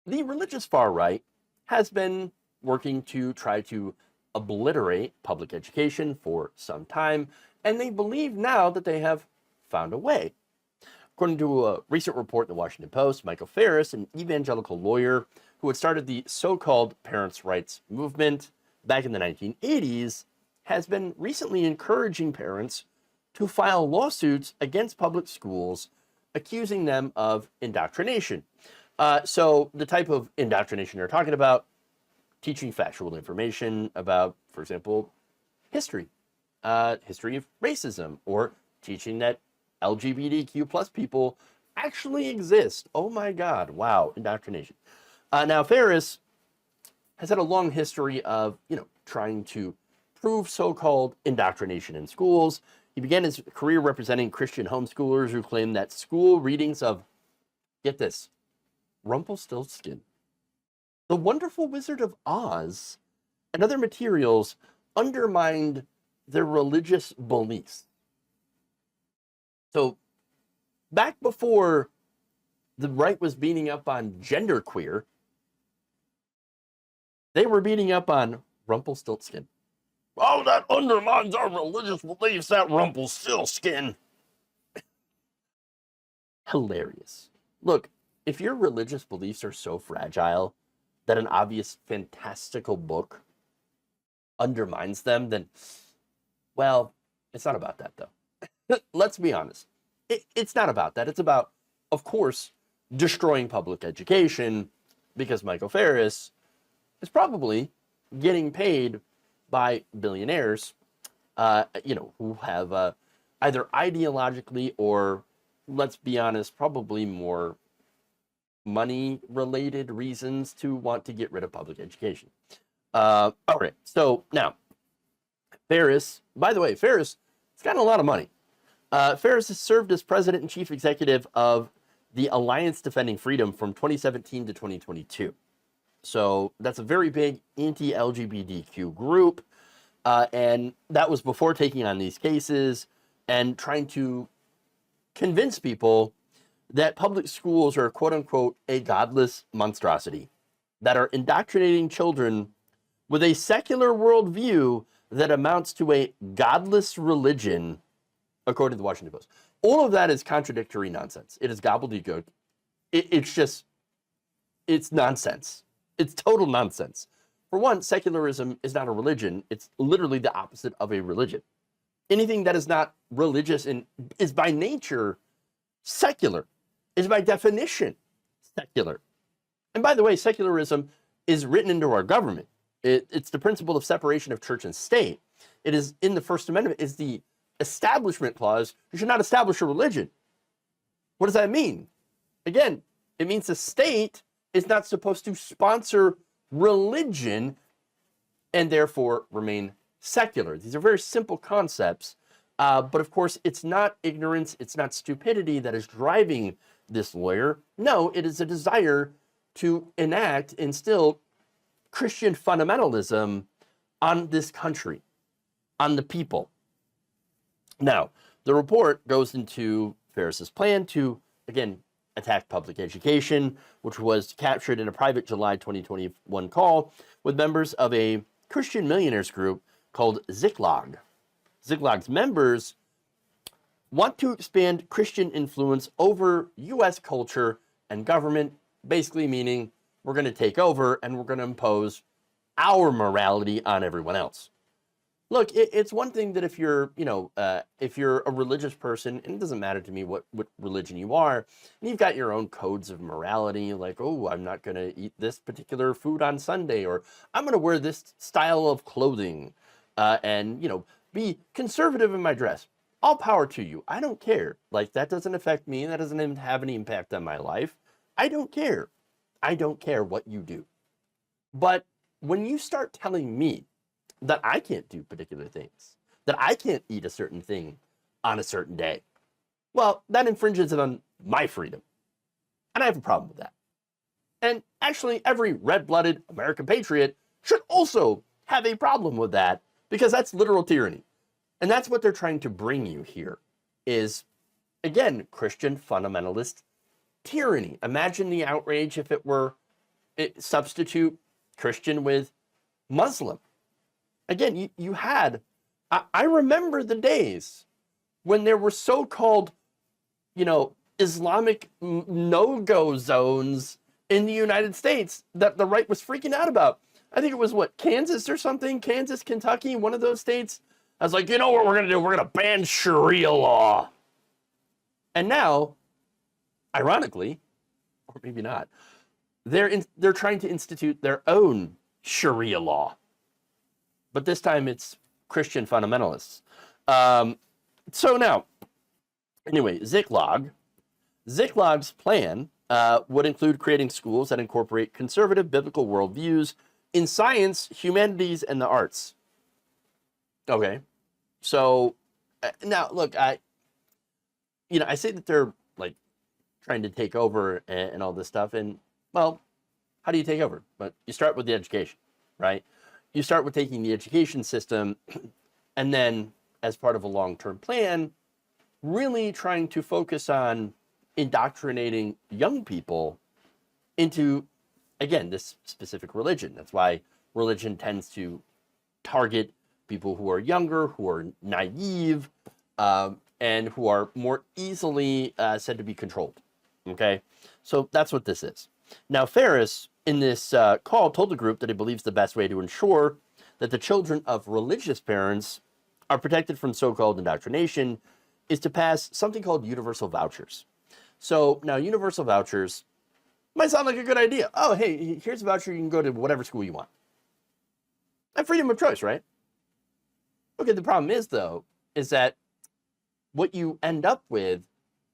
the religious far right has been working to try to obliterate public education for some time, and they believe now that they have found a way. According to a recent report in the Washington Post, Michael Farris, an evangelical lawyer who had started the so-called parents' rights movement back in the 1980s, has been recently encouraging parents to file lawsuits against public schools, accusing them of indoctrination. So the type of indoctrination they're talking about, teaching factual information about, for example, history of racism, or teaching that LGBTQ plus people actually exist. Oh my God, wow, indoctrination. Now, Farris has had a long history of, trying to prove so-called indoctrination in schools. He began his career representing Christian homeschoolers who claimed that school readings of, get this, Rumpelstiltskin, The Wonderful Wizard of Oz, and other materials undermined their religious beliefs. So back before the right was beating up on genderqueer, they were beating up on Rumpelstiltskin. Oh, that undermines our religious beliefs, that Rumpelstiltskin. Hilarious. Look, if your religious beliefs are so fragile that an obvious fantastical book undermines them, then, well, it's not about that, though. Let's be honest. It's not about that. It's about, of course, destroying public education, because Michael Farris is probably getting paid by billionaires, who have either ideologically or, let's be honest, probably more money-related reasons to want to get rid of public education. All right, so now, Farris, by the way, Farris has gotten a lot of money. Farris has served as president and chief executive of the Alliance Defending Freedom from 2017 to 2022. So that's a very big anti-LGBTQ group. And that was before taking on these cases and trying to convince people that public schools are, quote unquote, a godless monstrosity that are indoctrinating children with a secular worldview that amounts to a godless religion, according to the Washington Post. All of that is contradictory nonsense. It is gobbledygook. It's nonsense. It's total nonsense. For one, secularism is not a religion. It's literally the opposite of a religion. Anything that is not religious and is by nature secular, is by definition secular. And by the way, secularism is written into our government. It's the principle of separation of church and state. It is in the First Amendment, is the establishment clause. You should not establish a religion. What does that mean? Again, it means the state is not supposed to sponsor religion and therefore remain secular. These are very simple concepts, but of course, it's not ignorance, it's not stupidity that is driving this lawyer. No, it is a desire to instill Christian fundamentalism on this country, on the people. Now, the report goes into Farris's plan to, again, attack public education, which was captured in a private July 2021 call with members of a Christian millionaires group called Ziklag. Ziklag's members want to expand Christian influence over U.S. culture and government, basically meaning we're going to take over and we're going to impose our morality on everyone else. Look, it's one thing that if you're a religious person, and it doesn't matter to me what religion you are, and you've got your own codes of morality, like, oh, I'm not going to eat this particular food on Sunday, or I'm going to wear this style of clothing, and, be conservative in my dress. All power to you. I don't care. Like, that doesn't affect me. That doesn't even have any impact on my life. I don't care. I don't care what you do. But when you start telling me that I can't do particular things, that I can't eat a certain thing on a certain day, well, that infringes on my freedom. And I have a problem with that. And actually, every red-blooded American patriot should also have a problem with that, because that's literal tyranny. And that's what they're trying to bring you here is, again, Christian fundamentalist tyranny. Imagine the outrage if it were substitute Christian with Muslim. Again, you had, I remember the days when there were so-called, Islamic no-go zones in the United States that the right was freaking out about. I think it was Kansas or something, Kansas, Kentucky, one of those states. I was like, you know what we're going to do? We're going to ban Sharia law. And now, ironically, or maybe not, they're trying to institute their own Sharia law. But this time it's Christian fundamentalists. So now, anyway, Zikлаг's plan would include creating schools that incorporate conservative biblical worldviews in science, humanities, and the arts. Okay, so now look, I say that they're like trying to take over and all this stuff, and well, how do you take over? But you start with the education, right? You start with taking the education system, and then as part of a long-term plan, really trying to focus on indoctrinating young people into, again, this specific religion. That's why religion tends to target people who are younger, who are naive, and who are more easily said to be controlled. Okay, so that's what this is. Now, Farris, in this call, told the group that he believes the best way to ensure that the children of religious parents are protected from so-called indoctrination is to pass something called universal vouchers. So now universal vouchers might sound like a good idea. Oh, hey, here's a voucher. You can go to whatever school you want. And freedom of choice, right? Okay, the problem is, though, is that what you end up with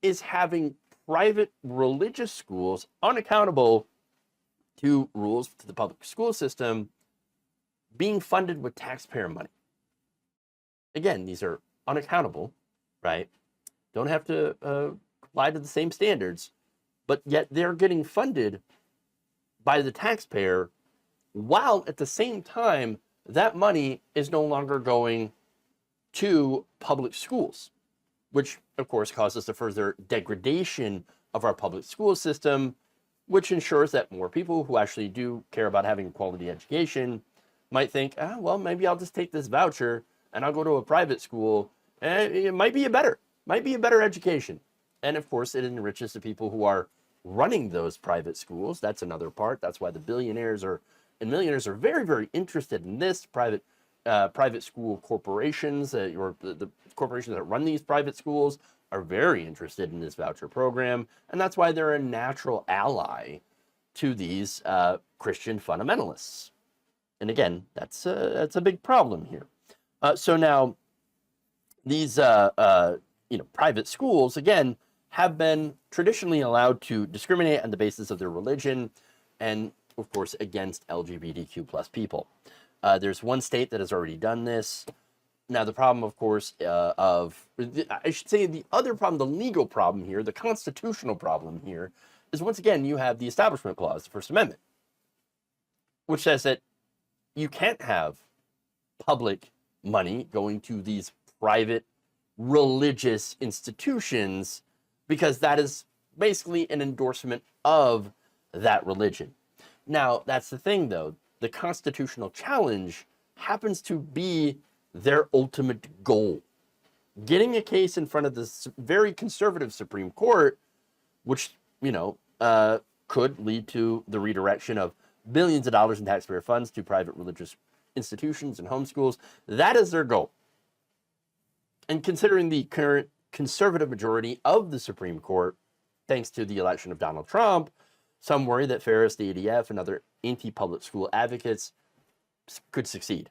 is having private religious schools unaccountable to rules to the public school system being funded with taxpayer money. Again, these are unaccountable, right? Don't have to apply to the same standards, but yet they're getting funded by the taxpayer, while at the same time, that money is no longer going to public schools, which of course causes the further degradation of our public school system, which ensures that more people who actually do care about having a quality education might think, well, maybe I'll just take this voucher and I'll go to a private school, and it might be a better education. And of course, it enriches the people who are running those private schools. That's another part. That's why the billionaires and millionaires are very, very interested in this. Private school corporations, or the corporations that run these private schools, are very interested in this voucher program. And that's why they're a natural ally to these Christian fundamentalists. And again, that's a big problem here. So now, these private schools, again, have been traditionally allowed to discriminate on the basis of their religion, and of course against LGBTQ plus people. There's one state that has already done this. Now, the problem, of course, the other problem, the legal problem here, the constitutional problem here, is once again, you have the Establishment Clause, the First Amendment, which says that you can't have public money going to these private religious institutions, because that is basically an endorsement of that religion. Now, that's the thing, though. The constitutional challenge happens to be their ultimate goal. Getting a case in front of this very conservative Supreme Court, which, could lead to the redirection of billions of dollars in taxpayer funds to private religious institutions and homeschools, that is their goal. And considering the current conservative majority of the Supreme Court, thanks to the election of Donald Trump, some worry that Farris, the ADF, and other anti-public school advocates could succeed.